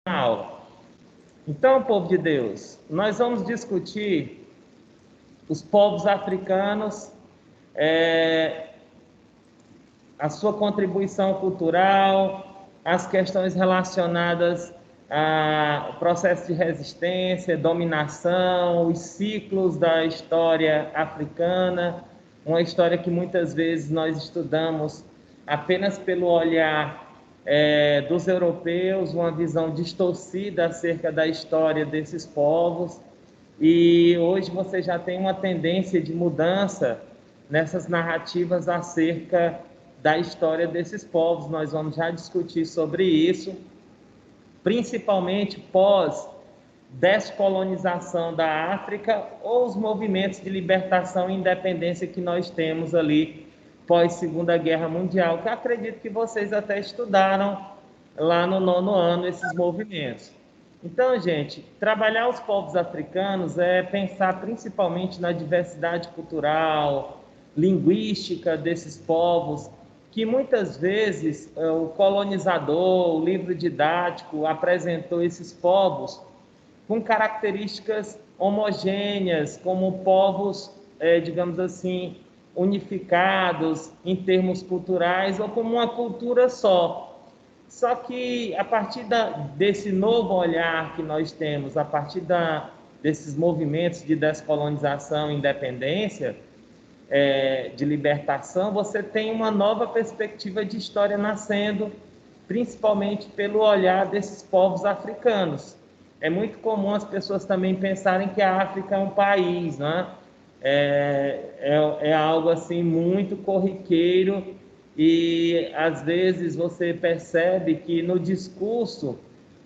aula. Então, povo de Deus, nós vamos discutir os povos africanos, a sua contribuição cultural, as questões relacionadas ao processo de resistência, dominação, os ciclos da história africana, uma história que muitas vezes nós estudamos apenas pelo olhar dos europeus, uma visão distorcida acerca da história desses povos, e hoje você já tem uma tendência de mudança nessas narrativas acerca da história desses povos. Nós vamos já discutir sobre isso, principalmente pós-descolonização da África ou os movimentos de libertação e independência que nós temos ali pós-Segunda Guerra Mundial, que eu acredito que vocês até estudaram lá no 9º ano esses movimentos. Então, gente, trabalhar os povos africanos é pensar principalmente na diversidade cultural, linguística desses povos, que muitas vezes o colonizador, o livro didático, apresentou esses povos com características homogêneas, como povos, digamos assim, unificados em termos culturais, ou como uma cultura só. Só que, a partir desse novo olhar que nós temos, a partir desses movimentos de descolonização e independência, de libertação, você tem uma nova perspectiva de história nascendo, principalmente pelo olhar desses povos africanos. É muito comum as pessoas também pensarem que a África é um país, né? É algo assim muito corriqueiro, e às vezes você percebe que no discurso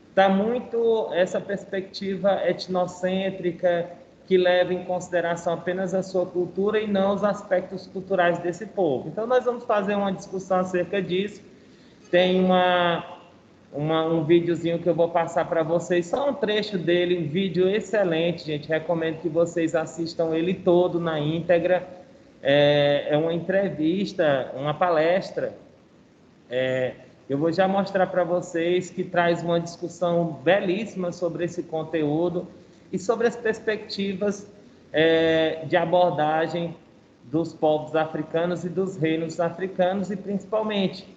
está muito essa perspectiva etnocêntrica, que leva em consideração apenas a sua cultura e não os aspectos culturais desse povo. Então nós vamos fazer uma discussão acerca disso. Tem um videozinho que eu vou passar para vocês, só um trecho dele, um vídeo excelente, gente. Recomendo que vocês assistam ele todo na íntegra. É uma entrevista, uma palestra. Eu vou já mostrar para vocês, que traz uma discussão belíssima sobre esse conteúdo e sobre as perspectivas de abordagem dos povos africanos e dos reinos africanos, e principalmente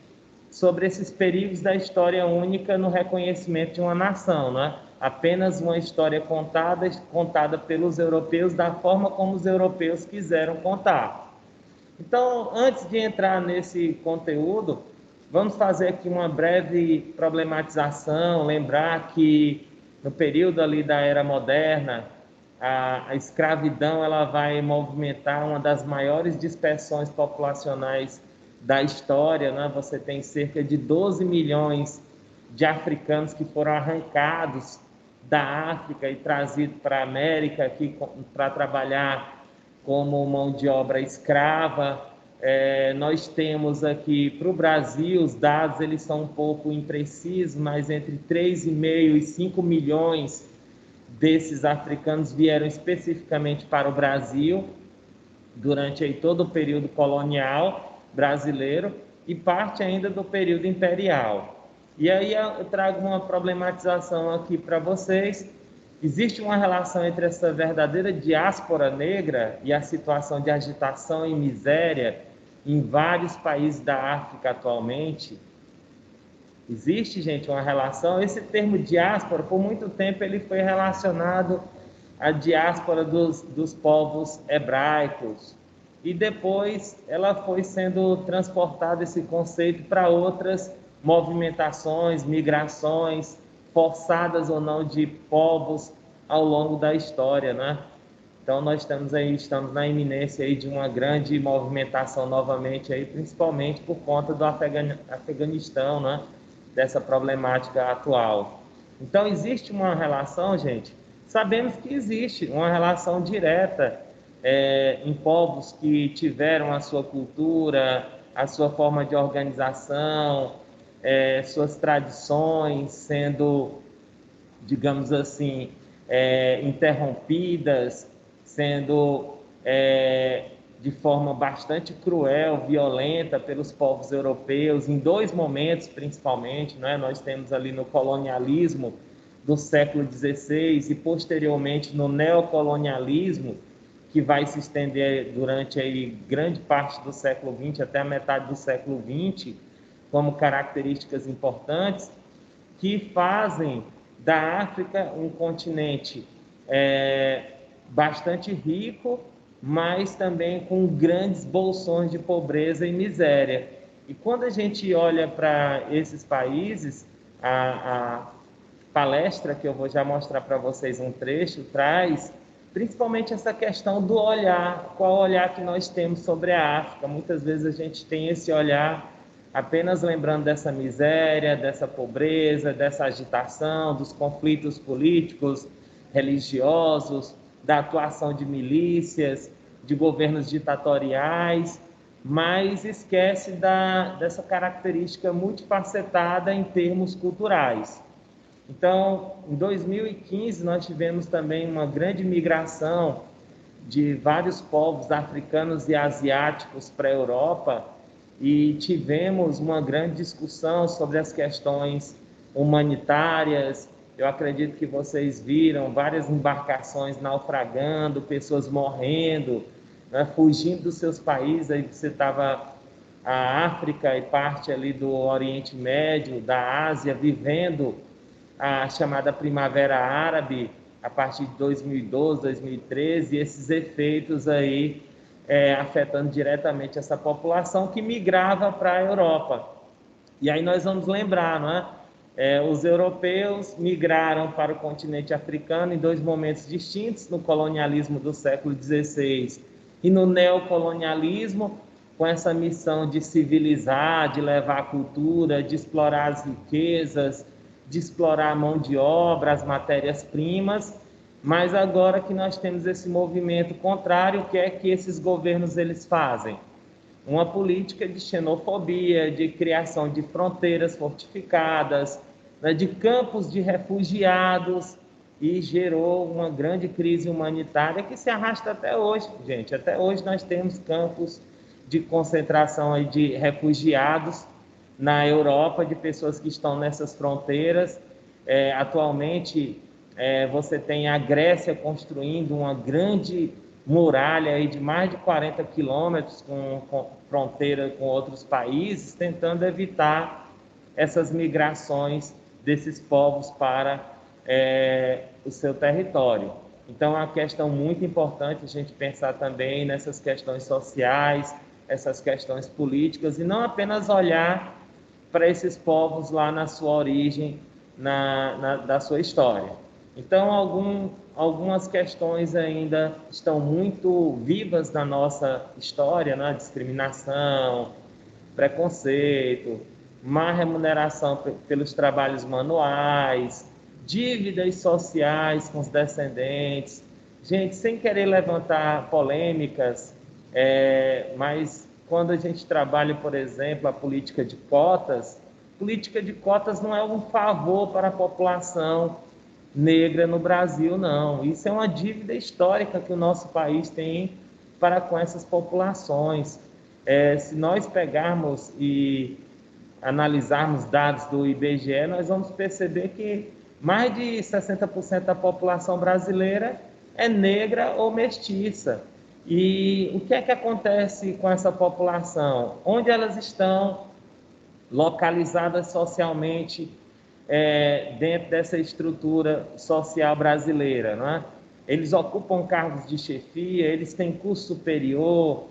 sobre esses perigos da história única no reconhecimento de uma nação, né? Apenas uma história contada pelos europeus da forma como os europeus quiseram contar. Então, antes de entrar nesse conteúdo, vamos fazer aqui uma breve problematização, lembrar que no período ali da Era Moderna, a escravidão ela vai movimentar uma das maiores dispersões populacionais da história, né? Você tem cerca de 12 milhões de africanos que foram arrancados da África e trazidos para a América aqui para trabalhar como mão de obra escrava. Nós temos aqui para o Brasil, os dados eles são um pouco imprecisos, mas entre 3,5 e 5 milhões desses africanos vieram especificamente para o Brasil durante aí todo o período colonial brasileiro e parte ainda do período imperial. E aí eu trago uma problematização aqui para vocês. Existe uma relação entre essa verdadeira diáspora negra e a situação de agitação e miséria em vários países da África atualmente. Existe, gente, uma relação. Esse termo diáspora, por muito tempo, ele foi relacionado à diáspora dos povos hebraicos. E depois ela foi sendo transportada, esse conceito, para outras movimentações, migrações, forçadas ou não, de povos ao longo da história, né? Então nós estamos na iminência aí de uma grande movimentação novamente aí, principalmente por conta do Afeganistão, né? Dessa problemática atual. Então existe uma relação, gente, sabemos que existe uma relação direta em povos que tiveram a sua cultura, a sua forma de organização, suas tradições sendo, digamos assim, interrompidas, sendo de forma bastante cruel, violenta pelos povos europeus, em dois momentos principalmente, né? Nós temos ali no colonialismo do século XVI e posteriormente no neocolonialismo, que vai se estender durante aí grande parte do século XX até a metade do século XX, como características importantes que fazem da África um continente bastante rico, mas também com grandes bolsões de pobreza e miséria. E quando a gente olha para esses países, a palestra que eu vou já mostrar para vocês um trecho traz principalmente essa questão do olhar, qual olhar que nós temos sobre a África. Muitas vezes a gente tem esse olhar apenas lembrando dessa miséria, dessa pobreza, dessa agitação, dos conflitos políticos, religiosos, da atuação de milícias, de governos ditatoriais, mas esquece dessa característica multifacetada em termos culturais. Então, em 2015, nós tivemos também uma grande migração de vários povos africanos e asiáticos para a Europa e tivemos uma grande discussão sobre as questões humanitárias. Eu acredito que vocês viram várias embarcações naufragando, pessoas morrendo, né, fugindo dos seus países. Aí você estava a África e parte ali do Oriente Médio, da Ásia, vivendo a chamada Primavera Árabe, a partir de 2012, 2013, e esses efeitos aí afetando diretamente essa população que migrava para a Europa. E aí nós vamos lembrar, não é? Os europeus migraram para o continente africano em dois momentos distintos, no colonialismo do século XVI e no neocolonialismo, com essa missão de civilizar, de levar a cultura, de explorar as riquezas, de explorar a mão de obra, as matérias-primas, mas agora que nós temos esse movimento contrário, o que é que esses governos eles fazem? Uma política de xenofobia, de criação de fronteiras fortificadas, né, de campos de refugiados, e gerou uma grande crise humanitária que se arrasta até hoje, gente. Até hoje nós temos campos de concentração aí de refugiados na Europa, de pessoas que estão nessas fronteiras. Atualmente, você tem a Grécia construindo uma grande muralha aí de mais de 40 quilômetros com fronteira com outros países, tentando evitar essas migrações desses povos para o seu território. Então, é uma questão muito importante a gente pensar também nessas questões sociais, essas questões políticas, e não apenas olhar para esses povos lá na sua origem, da sua história. Então, algumas questões ainda estão muito vivas na nossa história, né? Discriminação, preconceito, má remuneração pelos trabalhos manuais, dívidas sociais com os descendentes. Gente, sem querer levantar polêmicas, mas quando a gente trabalha, por exemplo, a política de cotas não é um favor para a população negra no Brasil, não. Isso é uma dívida histórica que o nosso país tem para com essas populações. Se nós pegarmos e analisarmos dados do IBGE, nós vamos perceber que mais de 60% da população brasileira é negra ou mestiça. E o que é que acontece com essa população? Onde elas estão localizadas socialmente dentro dessa estrutura social brasileira, não é? Eles ocupam cargos de chefia, eles têm curso superior.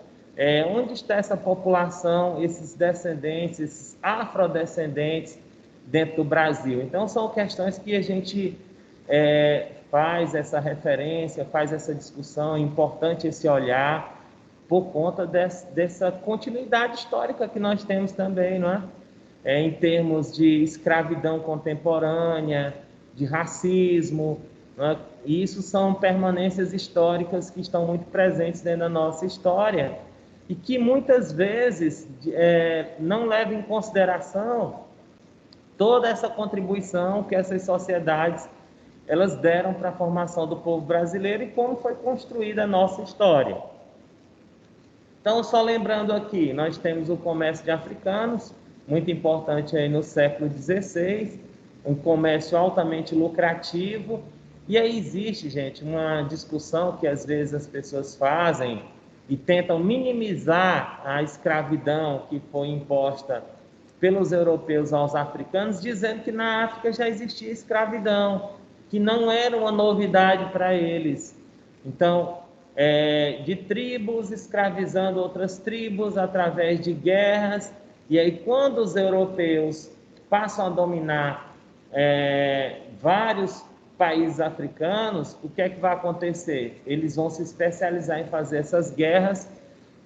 Onde está essa população, esses descendentes, esses afrodescendentes dentro do Brasil? Então, são questões que a gente faz essa referência, faz essa discussão, é importante esse olhar, por conta dessa continuidade histórica que nós temos também, não é? Em termos de escravidão contemporânea, de racismo, não é? E isso são permanências históricas que estão muito presentes dentro da nossa história e que muitas vezes não levam em consideração toda essa contribuição que essas sociedades elas deram para a formação do povo brasileiro e como foi construída a nossa história. Então, só lembrando aqui, nós temos o comércio de africanos, muito importante aí no século XVI, um comércio altamente lucrativo. E aí existe, gente, uma discussão que às vezes as pessoas fazem e tentam minimizar a escravidão que foi imposta pelos europeus aos africanos, dizendo que na África já existia escravidão, que não era uma novidade para eles. Então, de tribos escravizando outras tribos através de guerras, e aí quando os europeus passam a dominar vários países africanos, o que é que vai acontecer? Eles vão se especializar em fazer essas guerras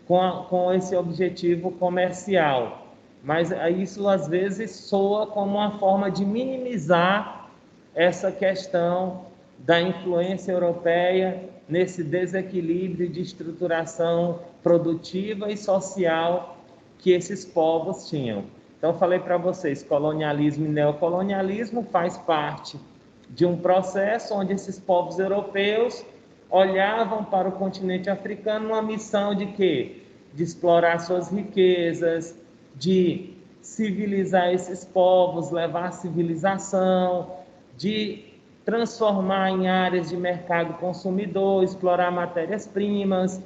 com esse objetivo comercial. Mas isso às vezes soa como uma forma de minimizar essa questão da influência europeia nesse desequilíbrio de estruturação produtiva e social que esses povos tinham. Então, falei para vocês, colonialismo e neocolonialismo faz parte de um processo onde esses povos europeus olhavam para o continente africano numa missão de quê? De explorar suas riquezas, de civilizar esses povos, levar civilização, de transformar em áreas de mercado consumidor, explorar matérias-primas.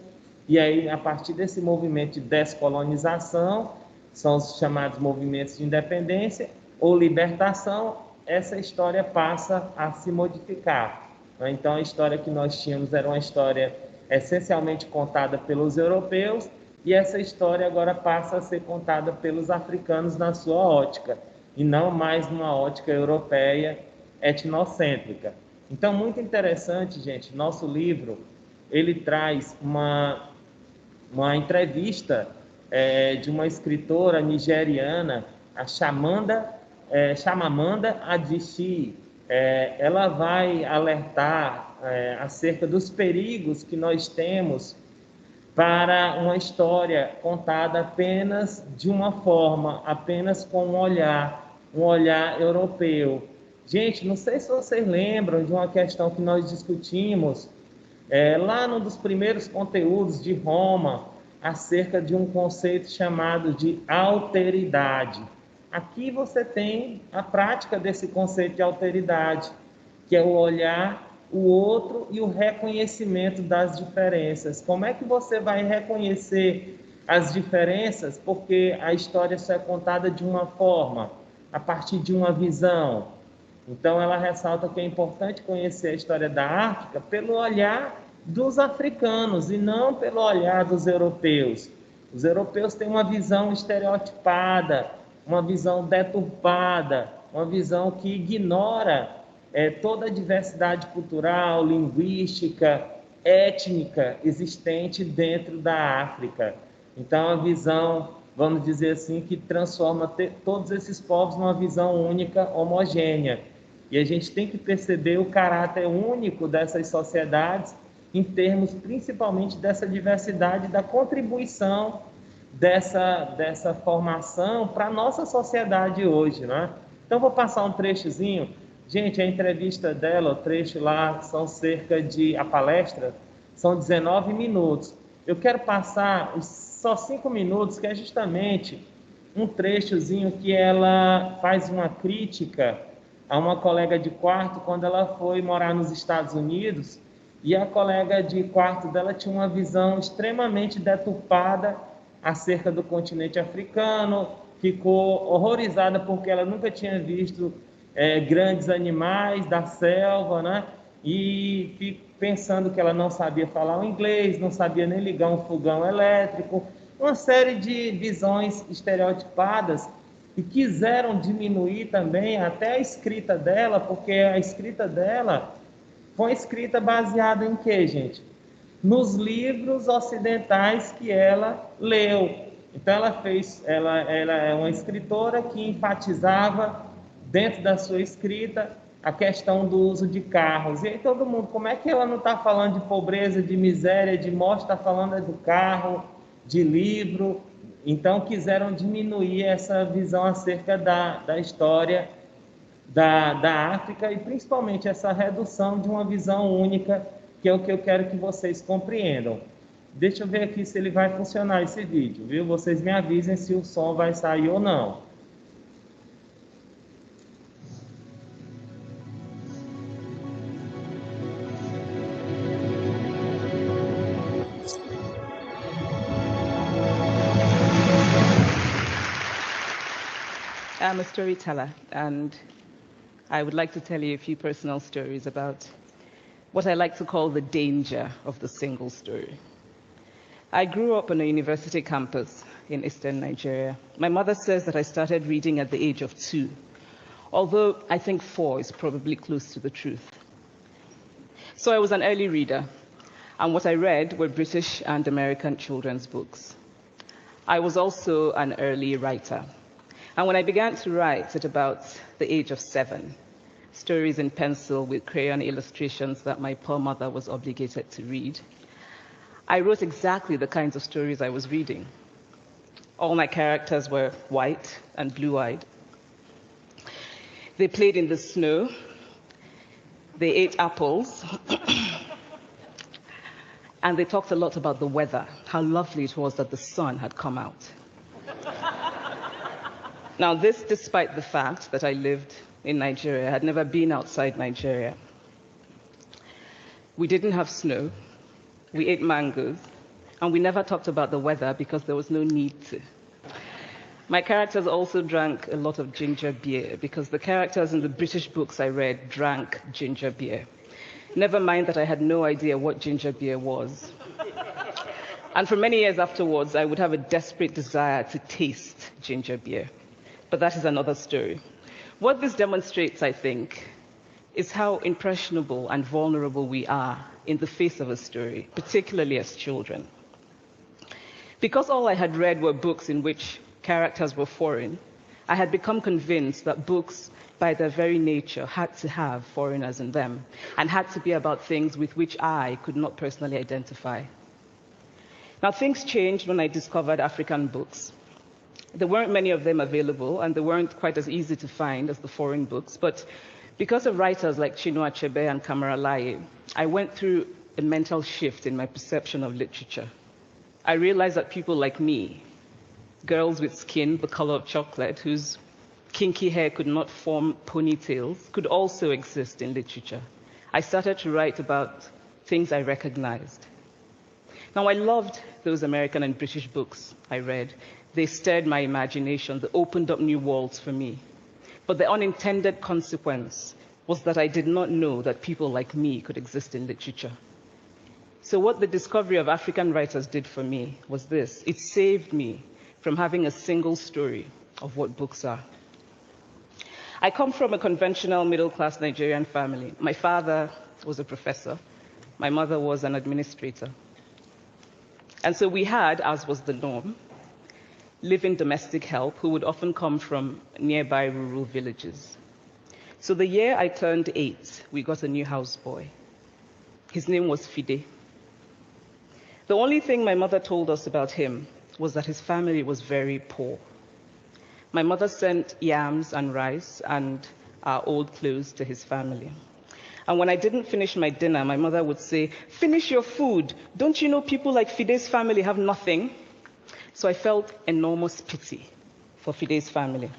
E aí, a partir desse movimento de descolonização, são os chamados movimentos de independência ou libertação, essa história passa a se modificar. Então, a história que nós tínhamos era uma história essencialmente contada pelos europeus, e essa história agora passa a ser contada pelos africanos na sua ótica, e não mais numa ótica europeia etnocêntrica. Então, muito interessante, gente, nosso livro, ele traz uma entrevista de uma escritora nigeriana, a Chimamanda Adichie. Ela vai alertar acerca dos perigos que nós temos para uma história contada apenas de uma forma, apenas com um olhar europeu. Gente, não sei se vocês lembram de uma questão que nós discutimos lá num dos primeiros conteúdos de Roma, acerca de um conceito chamado de alteridade. Aqui você tem a prática desse conceito de alteridade, que é o olhar o outro e o reconhecimento das diferenças. Como é que você vai reconhecer as diferenças? Porque a história só é contada de uma forma, a partir de uma visão. Então, ela ressalta que é importante conhecer a história da África pelo olhar dos africanos e não pelo olhar dos europeus. Os europeus têm uma visão estereotipada, uma visão deturpada, uma visão que ignora toda a diversidade cultural, linguística, étnica existente dentro da África. Então, a visão, vamos dizer assim, que transforma todos esses povos numa visão única, homogênea. E a gente tem que perceber o caráter único dessas sociedades em termos principalmente dessa diversidade, da contribuição dessa formação para a nossa sociedade hoje, né? Então, vou passar um trechozinho. Gente, a entrevista dela, o trecho lá, a palestra, são 19 minutos. Eu quero passar só 5 minutos, que é justamente um trechozinho que ela faz uma crítica a uma colega de quarto quando ela foi morar nos Estados Unidos, e a colega de quarto dela tinha uma visão extremamente deturpada acerca do continente africano, ficou horrorizada porque ela nunca tinha visto grandes animais da selva, né? E fico pensando que ela não sabia falar o inglês, não sabia nem ligar um fogão elétrico, uma série de visões estereotipadas, e quiseram diminuir também até a escrita dela, porque a escrita dela foi escrita baseada em quê, gente? Nos livros ocidentais que ela leu. Então ela é uma escritora que enfatizava dentro da sua escrita a questão do uso de carros. E aí todo mundo, como é que ela não está falando de pobreza, de miséria, de morte, está falando do carro, de livro? Então quiseram diminuir essa visão acerca da história da África, e principalmente essa redução de uma visão única, que é o que eu quero que vocês compreendam. Deixa eu ver aqui se ele vai funcionar esse vídeo, viu? Vocês me avisem se o som vai sair ou não. am a storyteller, and I would like to tell you a few personal stories about what I like to call the danger of the single story. I grew up on a university campus in eastern Nigeria. My mother says that I started reading at the age of 2, although I think 4 is probably close to the truth. So I was an early reader, and what I read were British and American children's books. I was also an early writer. And when I began to write at about the age of 7, stories in pencil with crayon illustrations that my poor mother was obligated to read, I wrote exactly the kinds of stories I was reading. All my characters were white and blue-eyed. They played in the snow. They ate apples. And they talked a lot about the weather, how lovely it was that the sun had come out. Now, this despite the fact that I lived in Nigeria, I had never been outside Nigeria. We didn't have snow, we ate mangoes, and we never talked about the weather because there was no need to. My characters also drank a lot of ginger beer because the characters in the British books I read drank ginger beer. Never mind that I had no idea what ginger beer was. And for many years afterwards, I would have a desperate desire to taste ginger beer. But that is another story. What this demonstrates, I think, is how impressionable and vulnerable we are in the face of a story, particularly as children. Because all I had read were books in which characters were foreign, I had become convinced that books, by their very nature, had to have foreigners in them and had to be about things with which I could not personally identify. Now, things changed when I discovered African books. There weren't many of them available, and they weren't quite as easy to find as the foreign books, but because of writers like Chinua Achebe and Kamara Laye, I went through a mental shift in my perception of literature. I realized that people like me, girls with skin the color of chocolate, whose kinky hair could not form ponytails, could also exist in literature. I started to write about things I recognized. Now, I loved those American and British books I read. They stirred my imagination. They opened up new worlds for me. But the unintended consequence was that I did not know that people like me could exist in literature. So what the discovery of African writers did for me was this. It saved me from having a single story of what books are. I come from a conventional middle-class Nigerian family. My father was a professor. My mother was an administrator. And so we had, as was the norm, live-in domestic help who would often come from nearby rural villages. So the year I turned 8, we got a new houseboy. His name was Fide. The only thing my mother told us about him was that his family was very poor. My mother sent yams and rice and our old clothes to his family. And when I didn't finish my dinner, my mother would say, "Finish your food. Don't you know people like Fide's family have nothing?" So I felt enormous pity for Fide's family.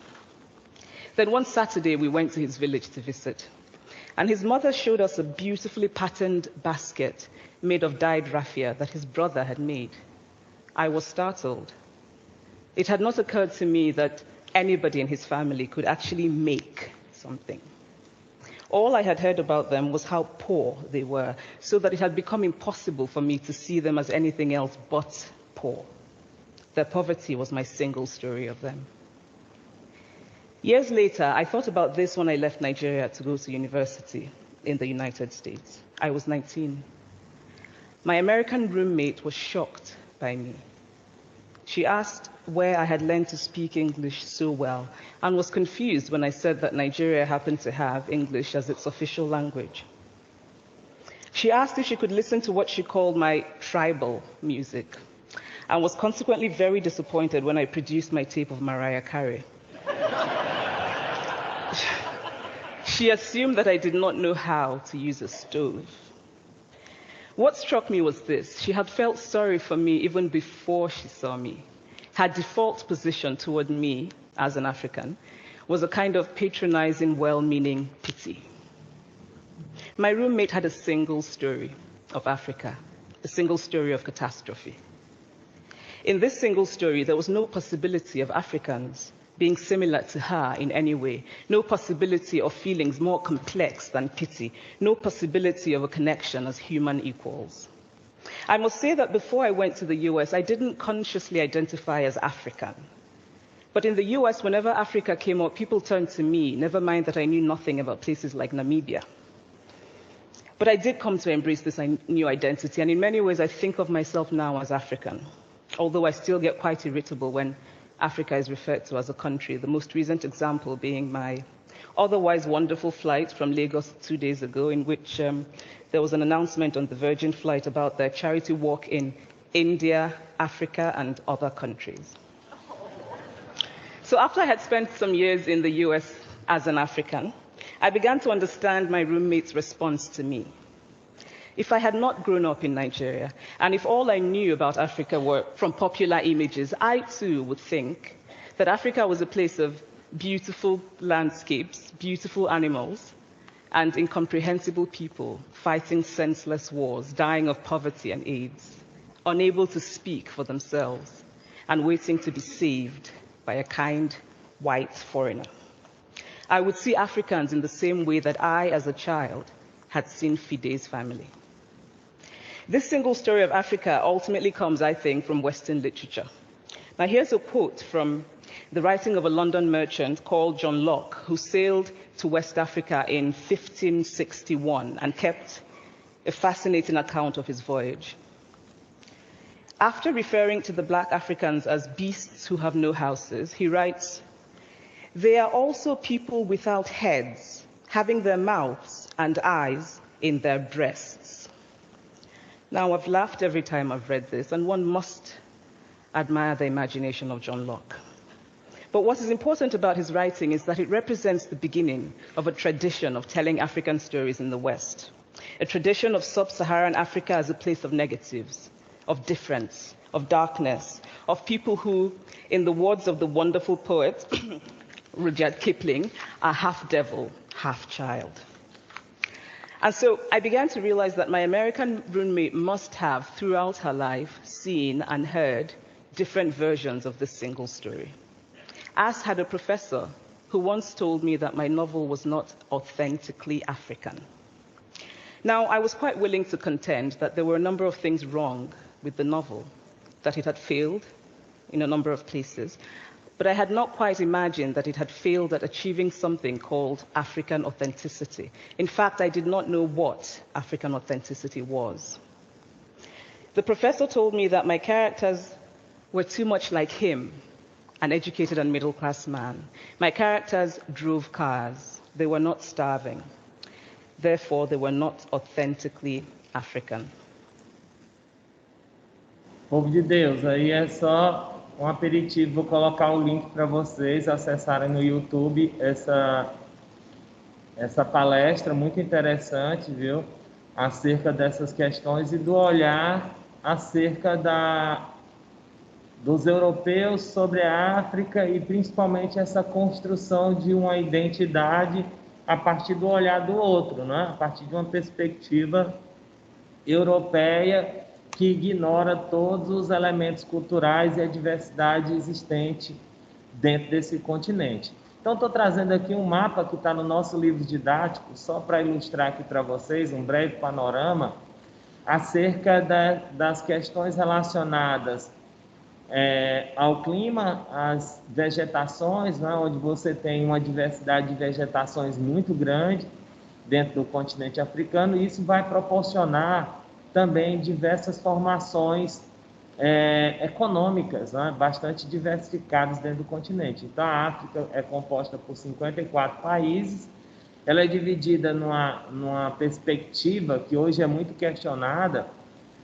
Then one Saturday, we went to his village to visit. And his mother showed us a beautifully patterned basket made of dyed raffia that his brother had made. I was startled. It had not occurred to me that anybody in his family could actually make something. All I had heard about them was how poor they were, so that it had become impossible for me to see them as anything else but poor. Their poverty was my single story of them. Years later, I thought about this when I left Nigeria to go to university in the United States. I was 19. My American roommate was shocked by me. She asked where I had learned to speak English so well and was confused when I said that Nigeria happened to have English as its official language. She asked if she could listen to what she called my tribal music and was consequently very disappointed when I produced my tape of Mariah Carey. She assumed that I did not know how to use a stove. What struck me was this. She had felt sorry for me even before she saw me. Her default position toward me, as an African, was a kind of patronizing, well-meaning pity. My roommate had a single story of Africa, a single story of catastrophe. In this single story, there was no possibility of Africans being similar to her in any way, no possibility of feelings more complex than pity, no possibility of a connection as human equals. I must say that before I went to the US, I didn't consciously identify as African. But in the US, whenever Africa came up, people turned to me, never mind that I knew nothing about places like Namibia. But I did come to embrace this new identity, and in many ways, I think of myself now as African, although I still get quite irritable when Africa is referred to as a country, the most recent example being my otherwise wonderful flight from Lagos 2 days ago, in which there was an announcement on the Virgin flight about their charity walk in India, Africa, and other countries. So after I had spent some years in the US as an African, I began to understand my roommate's response to me. If I had not grown up in Nigeria, and if all I knew about Africa were from popular images, I too would think that Africa was a place of beautiful landscapes, beautiful animals, and incomprehensible people fighting senseless wars, dying of poverty and AIDS, unable to speak for themselves, and waiting to be saved by a kind white foreigner. I would see Africans in the same way that I, as a child, had seen Fide's family. This single story of Africa ultimately comes, I think, from Western literature. Now, here's a quote from the writing of a London merchant called John Locke, who sailed to West Africa in 1561 and kept a fascinating account of his voyage. After referring to the black Africans as beasts who have no houses, he writes, "They are also people without heads, having their mouths and eyes in their breasts." Now, I've laughed every time I've read this, and one must admire the imagination of John Locke. But what is important about his writing is that it represents the beginning of a tradition of telling African stories in the West, a tradition of sub-Saharan Africa as a place of negatives, of difference, of darkness, of people who, in the words of the wonderful poet Rudyard Kipling, are half devil, half child. And so I began to realize that my American roommate must have, throughout her life, seen and heard different versions of this single story. As had a professor who once told me that my novel was not authentically African. Now, I was quite willing to contend that there were a number of things wrong with the novel, that it had failed in a number of places, but I had not quite imagined that it had failed at achieving something called African authenticity. In fact, I did not know what African authenticity was. The professor told me that my characters were too much like him, an educated and middle-class man. My characters drove cars. They were not starving. Therefore, they were not authentically African. Povo de Deus, aí é só um aperitivo, vou colocar o link para vocês acessarem no YouTube essa palestra muito interessante, viu? Acerca dessas questões e do olhar acerca dos europeus sobre a África e principalmente essa construção de uma identidade a partir do olhar do outro, né? A partir de uma perspectiva europeia que ignora todos os elementos culturais e a diversidade existente dentro desse continente. Então, estou trazendo aqui um mapa que está no nosso livro didático, só para ilustrar aqui para vocês um breve panorama acerca das questões relacionadas ao clima, às vegetações, né, onde você tem uma diversidade de vegetações muito grande dentro do continente africano, e isso vai proporcionar também diversas formações econômicas, né, bastante diversificadas dentro do continente. Então, a África é composta por 54 países, ela é dividida numa perspectiva que hoje é muito questionada,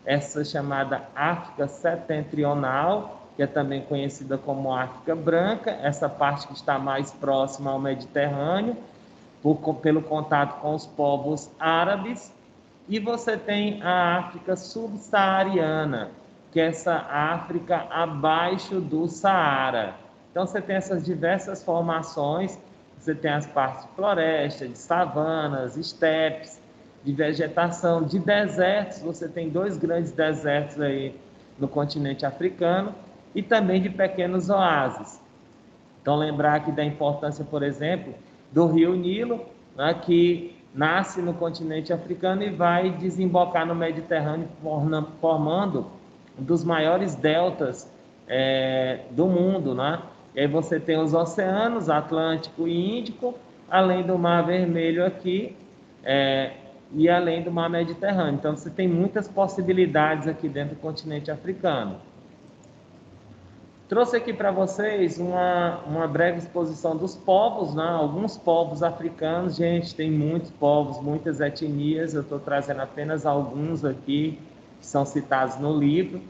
essa chamada África Setentrional, que é também conhecida como África Branca, essa parte que está mais próxima ao Mediterrâneo, pelo contato com os povos árabes, e você tem a África subsaariana, que é essa África abaixo do Saara. Então, você tem essas diversas formações, você tem as partes de floresta, de savanas, estepes, de vegetação, de desertos, você tem 2 grandes desertos aí no continente africano, e também de pequenos oásis. Então, lembrar aqui da importância, por exemplo, do rio Nilo, né, que nasce no continente africano e vai desembocar no Mediterrâneo, formando um dos maiores deltas do mundo, né? E aí você tem os oceanos, Atlântico e Índico, além do Mar Vermelho aqui, e além do Mar Mediterrâneo. Então, você tem muitas possibilidades aqui dentro do continente africano. Trouxe aqui para vocês uma breve exposição dos povos, né? Alguns povos africanos. Gente, tem muitos povos, muitas etnias. Eu estou trazendo apenas alguns aqui, que são citados no livro.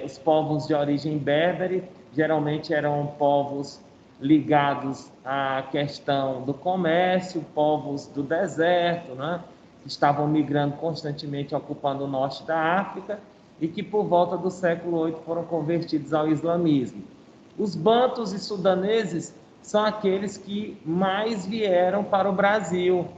Os povos de origem berbere, geralmente eram povos ligados à questão do comércio, povos do deserto, né? Que estavam migrando constantemente, ocupando o norte da África, e que por volta do século VIII foram convertidos ao islamismo. Os bantus e sudaneses são aqueles que mais vieram para o Brasil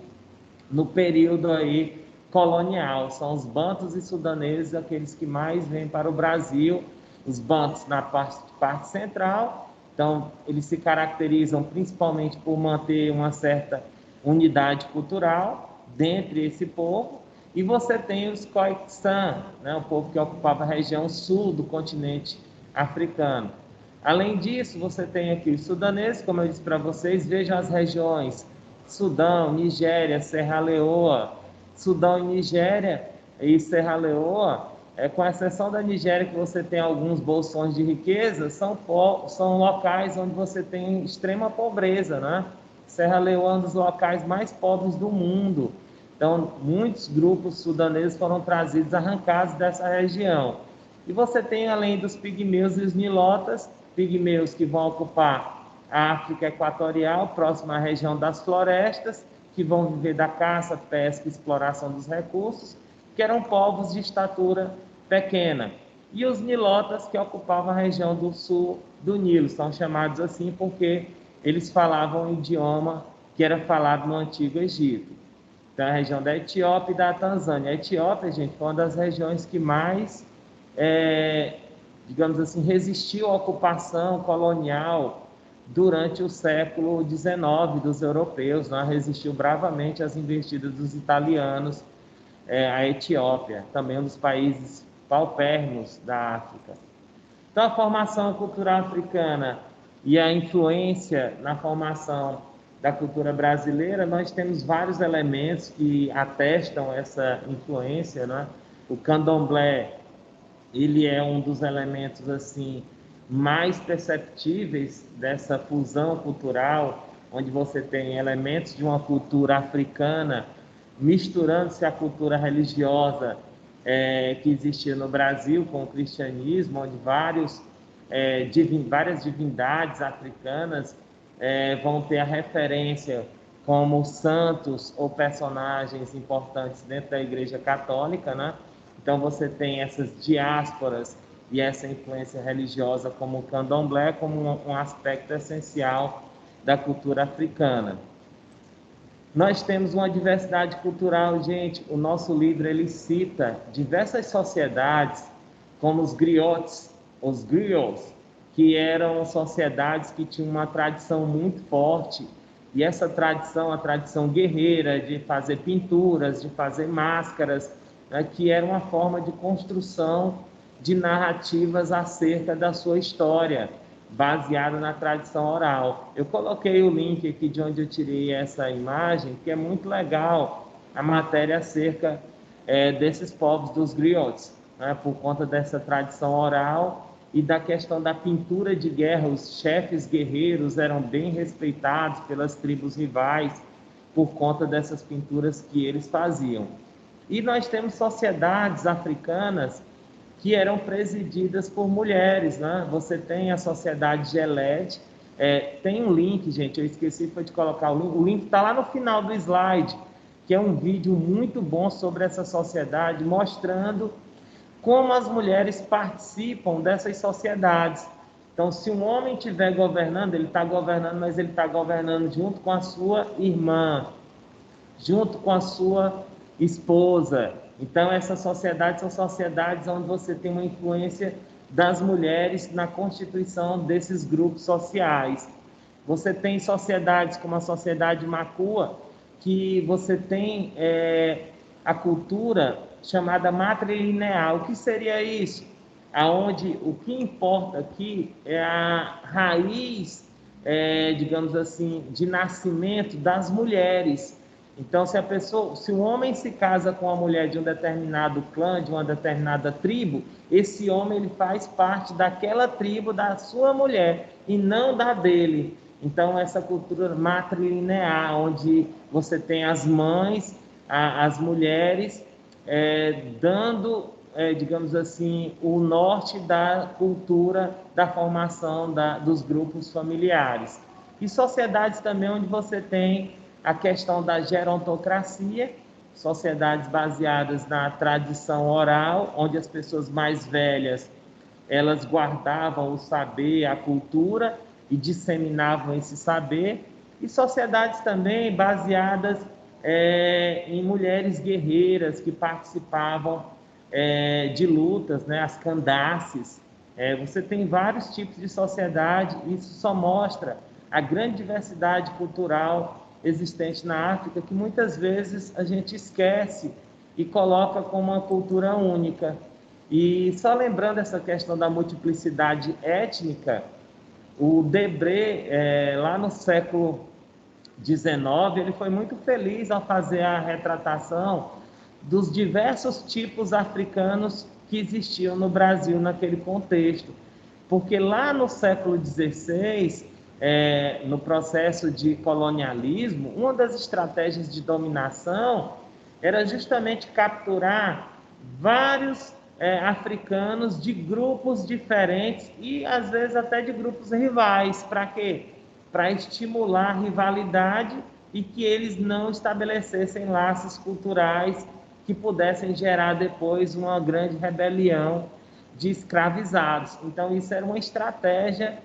no período aí colonial. São os bantus e sudaneses aqueles que mais vêm para o Brasil. Os bantus na parte central, então eles se caracterizam principalmente por manter uma certa unidade cultural dentre esse povo. E você tem os Khoisan, né, o povo que ocupava a região sul do continente africano. Além disso, você tem aqui os sudaneses, como eu disse para vocês, vejam as regiões Sudão, Nigéria, Serra Leoa. Sudão e Nigéria e Serra Leoa, com exceção da Nigéria, que você tem alguns bolsões de riqueza, são locais onde você tem extrema pobreza, né? Serra Leoa é um dos locais mais pobres do mundo. Então, muitos grupos sudaneses foram trazidos, arrancados dessa região. E você tem, além dos pigmeus e os nilotas, pigmeus que vão ocupar a África Equatorial, próxima à região das florestas, que vão viver da caça, pesca e exploração dos recursos, que eram povos de estatura pequena. E os nilotas, que ocupavam a região do sul do Nilo, são chamados assim porque eles falavam um idioma que era falado no Antigo Egito. Então, a região da Etiópia e da Tanzânia. A Etiópia, gente, foi uma das regiões que mais, digamos assim, resistiu à ocupação colonial durante o século XIX dos europeus, né? Resistiu bravamente às investidas dos italianos, a Etiópia, também um dos países paupérrimos da África. Então, a formação cultural africana e a influência na formação da cultura brasileira, nós temos vários elementos que atestam essa influência, né? O candomblé, ele é um dos elementos assim mais perceptíveis dessa fusão cultural, onde você tem elementos de uma cultura africana misturando-se à cultura religiosa que existia no Brasil com o cristianismo, onde várias divindades africanas vão ter a referência como santos ou personagens importantes dentro da Igreja Católica, né? Então você tem essas diásporas e essa influência religiosa como o candomblé, como um aspecto essencial da cultura africana. Nós temos uma diversidade cultural, gente. O nosso livro ele cita diversas sociedades, como os griots, que eram sociedades que tinham uma tradição muito forte. E essa tradição, a tradição guerreira de fazer pinturas, de fazer máscaras, né, que era uma forma de construção de narrativas acerca da sua história, baseada na tradição oral. Eu coloquei o link aqui de onde eu tirei essa imagem, que é muito legal, a matéria acerca desses povos dos griots, né, por conta dessa tradição oral e da questão da pintura de guerra. Os chefes guerreiros eram bem respeitados pelas tribos rivais por conta dessas pinturas que eles faziam. E nós temos sociedades africanas que eram presididas por mulheres, né? Você tem a sociedade Geled, tem um link, gente, eu esqueci de colocar o link está lá no final do slide, que é um vídeo muito bom sobre essa sociedade, mostrando como as mulheres participam dessas sociedades. Então, se um homem estiver governando, ele está governando, mas ele está governando junto com a sua irmã, junto com a sua esposa. Então, essas sociedades são sociedades onde você tem uma influência das mulheres na constituição desses grupos sociais. Você tem sociedades como a sociedade Makua, que você tem a cultura chamada matrilinear. O que seria isso? Aonde o que importa aqui é a raiz, digamos assim, de nascimento das mulheres. Então, se o homem se casa com uma mulher de um determinado clã, de uma determinada tribo, esse homem ele faz parte daquela tribo da sua mulher e não da dele. Então, essa cultura matrilinear, onde você tem as mães, as mulheres, dando, digamos assim, o norte da cultura, da formação dos grupos familiares. E sociedades também onde você tem a questão da gerontocracia, sociedades baseadas na tradição oral, onde as pessoas mais velhas elas guardavam o saber, a cultura e disseminavam esse saber, e sociedades também baseadas em mulheres guerreiras que participavam de lutas, né, as candaces. Você tem vários tipos de sociedade, e isso só mostra a grande diversidade cultural existente na África, que muitas vezes a gente esquece e coloca como uma cultura única. E só lembrando essa questão da multiplicidade étnica, o Debré, lá no século XIX, ele foi muito feliz ao fazer a retratação dos diversos tipos africanos que existiam no Brasil naquele contexto. Porque lá no século XVI, no processo de colonialismo, uma das estratégias de dominação era justamente capturar vários africanos de grupos diferentes e, às vezes, até de grupos rivais. Para quê? Para estimular a rivalidade e que eles não estabelecessem laços culturais que pudessem gerar depois uma grande rebelião de escravizados. Então, isso era uma estratégia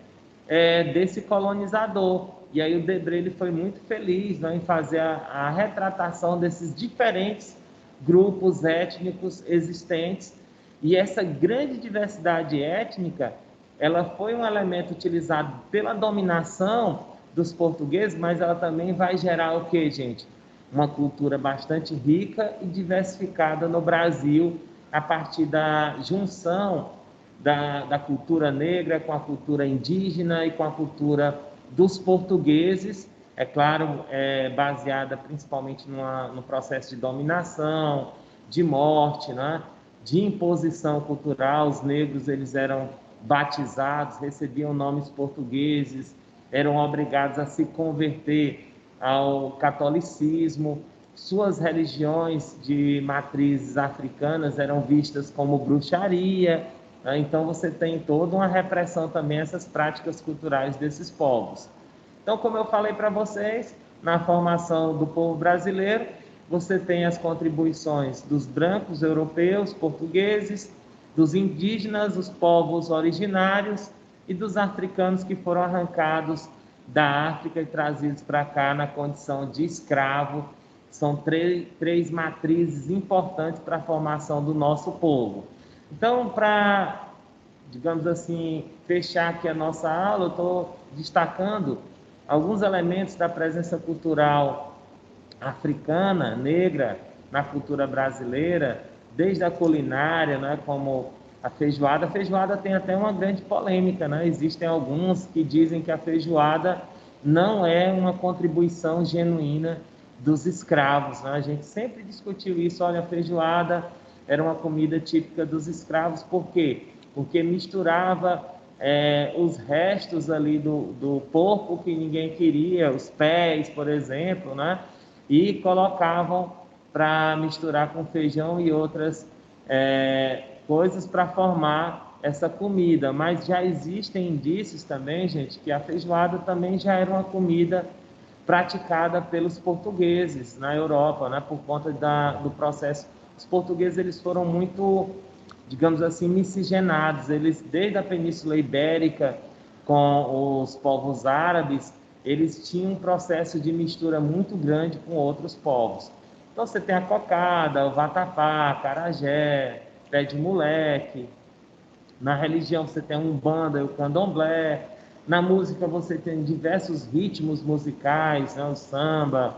desse colonizador. E aí o Debré ele foi muito feliz, né, em fazer a retratação desses diferentes grupos étnicos existentes. E essa grande diversidade étnica, ela foi um elemento utilizado pela dominação dos portugueses, mas ela também vai gerar o quê, gente? Uma cultura bastante rica e diversificada no Brasil, a partir da junção da cultura negra com a cultura indígena e com a cultura dos portugueses, é claro, baseada principalmente no processo de dominação, de morte, né? De imposição cultural. Os negros eles eram batizados, recebiam nomes portugueses, eram obrigados a se converter ao catolicismo. Suas religiões de matrizes africanas eram vistas como bruxaria. Então, você tem toda uma repressão também a essas práticas culturais desses povos. Então, como eu falei para vocês, na formação do povo brasileiro, você tem as contribuições dos brancos europeus, portugueses, dos indígenas, os povos originários e dos africanos que foram arrancados da África e trazidos para cá na condição de escravo. São três matrizes importantes para a formação do nosso povo. Então, para, digamos assim, fechar aqui a nossa aula, eu estou destacando alguns elementos da presença cultural africana, negra, na cultura brasileira, desde a culinária, né, como a feijoada. A feijoada tem até uma grande polêmica, né? Existem alguns que dizem que a feijoada não é uma contribuição genuína dos escravos, né? A gente sempre discutiu isso. Olha, a feijoada era uma comida típica dos escravos. Por quê? Porque misturava os restos ali do porco que ninguém queria, os pés, por exemplo, né? E colocavam para misturar com feijão e outras coisas para formar essa comida. Mas já existem indícios também, gente, que a feijoada também já era uma comida praticada pelos portugueses na Europa, né? Por conta do processo. Os portugueses eles foram muito, digamos assim, miscigenados. Eles, desde a Península Ibérica, com os povos árabes, eles tinham um processo de mistura muito grande com outros povos. Então, você tem a cocada, o vatapá, acarajé, pé de moleque, Na religião você tem a Umbanda e o Candomblé. Na música você tem diversos ritmos musicais, né? O samba,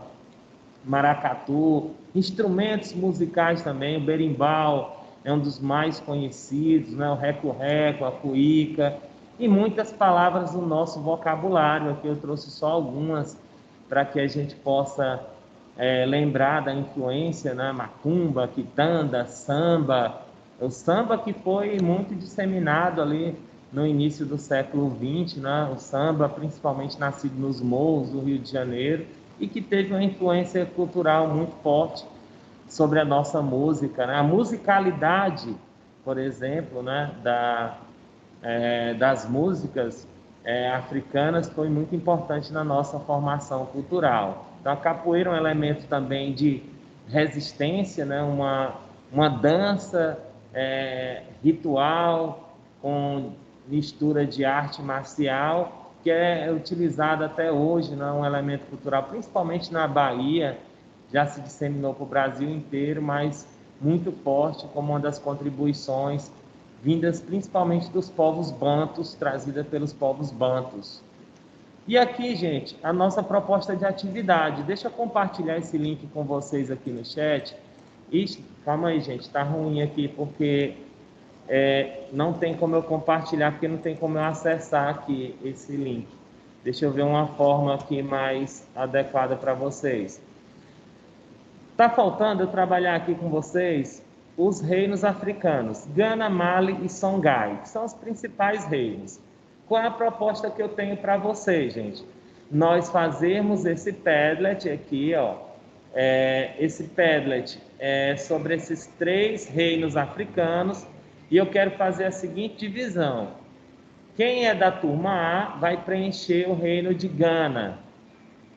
maracatu, instrumentos musicais também, o berimbau é um dos mais conhecidos, né? O reco-reco, a cuíca, e muitas palavras do nosso vocabulário. Aqui eu trouxe só algumas para que a gente possa lembrar da influência, né? Macumba, quitanda, samba. O samba que foi muito disseminado ali no início do século XX, né? O samba, principalmente nascido nos morros do Rio de Janeiro, e que teve uma influência cultural muito forte sobre a nossa música, né? A musicalidade, por exemplo, né? Das músicas africanas foi muito importante na nossa formação cultural. Então, a capoeira é um elemento também de resistência, né? Uma dança ritual com mistura de arte marcial, que é utilizada até hoje, né? Um elemento cultural, principalmente na Bahia, já se disseminou para o Brasil inteiro, mas muito forte como uma das contribuições vindas principalmente dos povos bantus, trazida pelos povos bantus. E aqui, gente, a nossa proposta de atividade. Deixa eu compartilhar esse link com vocês aqui no chat. Ixi, calma aí, gente, tá ruim aqui porque não tem como eu compartilhar, porque não tem como eu acessar aqui esse link. Deixa eu ver uma forma aqui mais adequada para vocês. Tá faltando eu trabalhar aqui com vocês os reinos africanos, Gana, Mali e Songhai, que são os principais reinos. Qual é a proposta que eu tenho para vocês, gente? Nós fazermos esse Padlet aqui, ó, esse Padlet sobre esses 3 reinos africanos, e eu quero fazer a seguinte divisão. Quem é da turma A vai preencher o reino de Gana.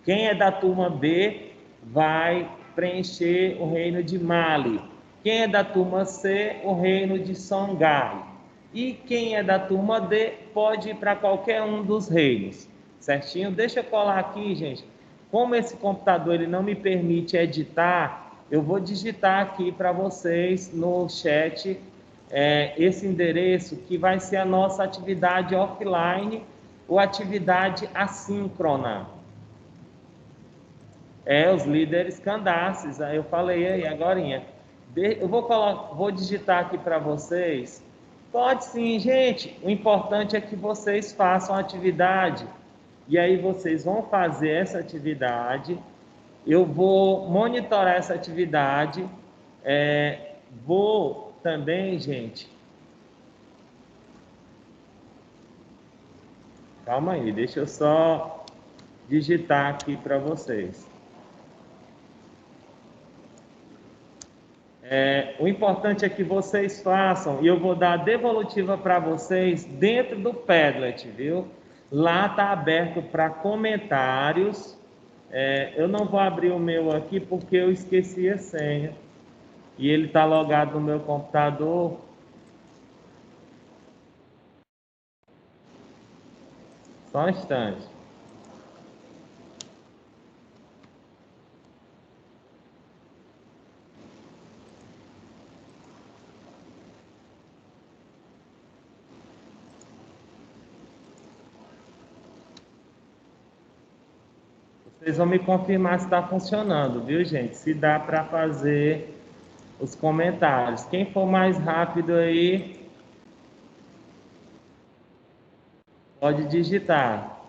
Quem é da turma B vai preencher o reino de Mali. Quem é da turma C, o reino de Songhai. E quem é da turma D pode ir para qualquer um dos reinos. Certinho? Deixa eu colar aqui, gente. Como esse computador ele não me permite editar, eu vou digitar aqui para vocês no chat esse endereço que vai ser a nossa atividade offline ou atividade assíncrona. Os líderes Candaces, eu falei aí agorinha. Eu vou digitar aqui para vocês. Pode sim, gente. O importante é que vocês façam a atividade. E aí vocês vão fazer essa atividade. Eu vou monitorar essa atividade. Vou também, gente. Calma aí, deixa eu só digitar aqui para vocês. O importante é que vocês façam, e eu vou dar a devolutiva para vocês dentro do Padlet, viu? Lá está aberto para comentários. Eu não vou abrir o meu aqui porque eu esqueci a senha. E ele está logado no meu computador. Só um instante. Vocês vão me confirmar se está funcionando, viu, gente? Se dá para fazer os comentários. Quem for mais rápido aí, pode digitar.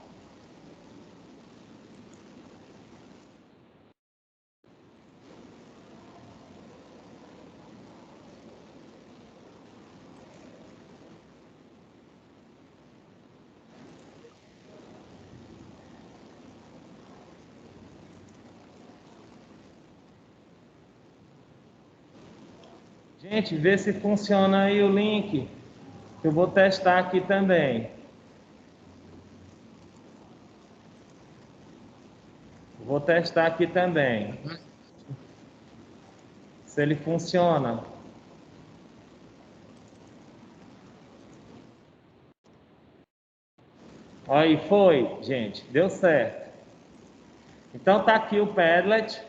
Gente, vê se funciona aí o link. Eu vou testar aqui também. Vou testar aqui também. Se ele funciona. Aí foi, gente. Deu certo. Então tá aqui o Padlet.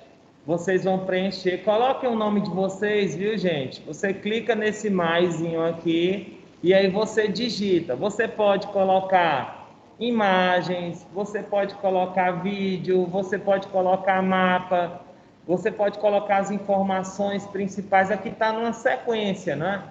Vocês vão preencher. Coloquem o nome de vocês, viu, gente? Você clica nesse maisinho aqui e aí você digita. Você pode colocar imagens, você pode colocar vídeo, você pode colocar mapa, você pode colocar as informações principais. Aqui está numa sequência, né?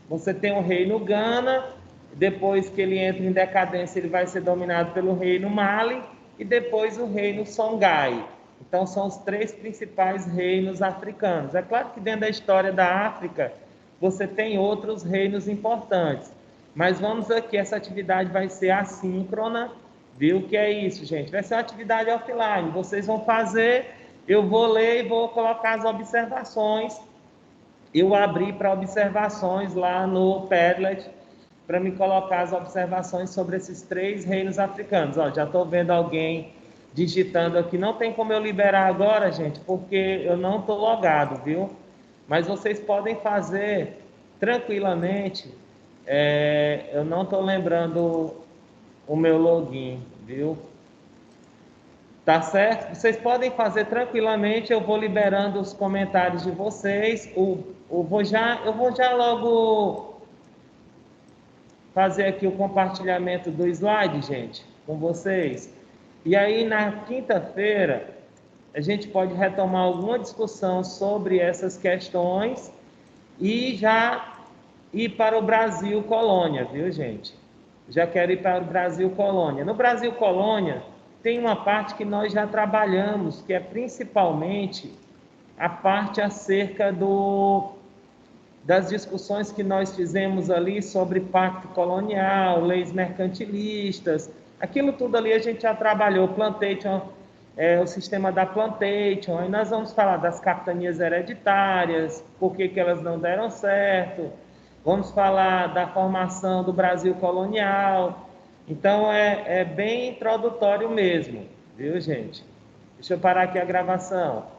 Você tem o reino Gana, depois que ele entra em decadência, ele vai ser dominado pelo reino Mali e depois o reino Songhai. Então, são os 3 principais reinos africanos. É claro que dentro da história da África, você tem outros reinos importantes. Mas vamos aqui, essa atividade vai ser assíncrona, viu? Que é isso, gente? Vai ser uma atividade offline. Vocês vão fazer, eu vou ler e vou colocar as observações. Eu abri para observações lá no Padlet, para me colocar as observações sobre esses 3 reinos africanos. Ó, já estou vendo alguém digitando aqui. Não tem como eu liberar agora, gente, porque eu não estou logado, viu? Mas vocês podem fazer tranquilamente. Eu não estou lembrando o meu login, viu? Tá certo? Vocês podem fazer tranquilamente. Eu vou liberando os comentários de vocês. Eu vou já logo fazer aqui o compartilhamento do slide, gente, com vocês. E aí, na quinta-feira, a gente pode retomar alguma discussão sobre essas questões e já ir para o Brasil Colônia, viu, gente? Já quero ir para o Brasil Colônia. No Brasil Colônia, tem uma parte que nós já trabalhamos, que é principalmente a parte acerca das discussões que nós fizemos ali sobre pacto colonial, leis mercantilistas, aquilo tudo ali a gente já trabalhou, plantation, o sistema da plantation, aí nós vamos falar das capitanias hereditárias, por que elas não deram certo, vamos falar da formação do Brasil colonial, então é bem introdutório mesmo, viu, gente? Deixa eu parar aqui a gravação.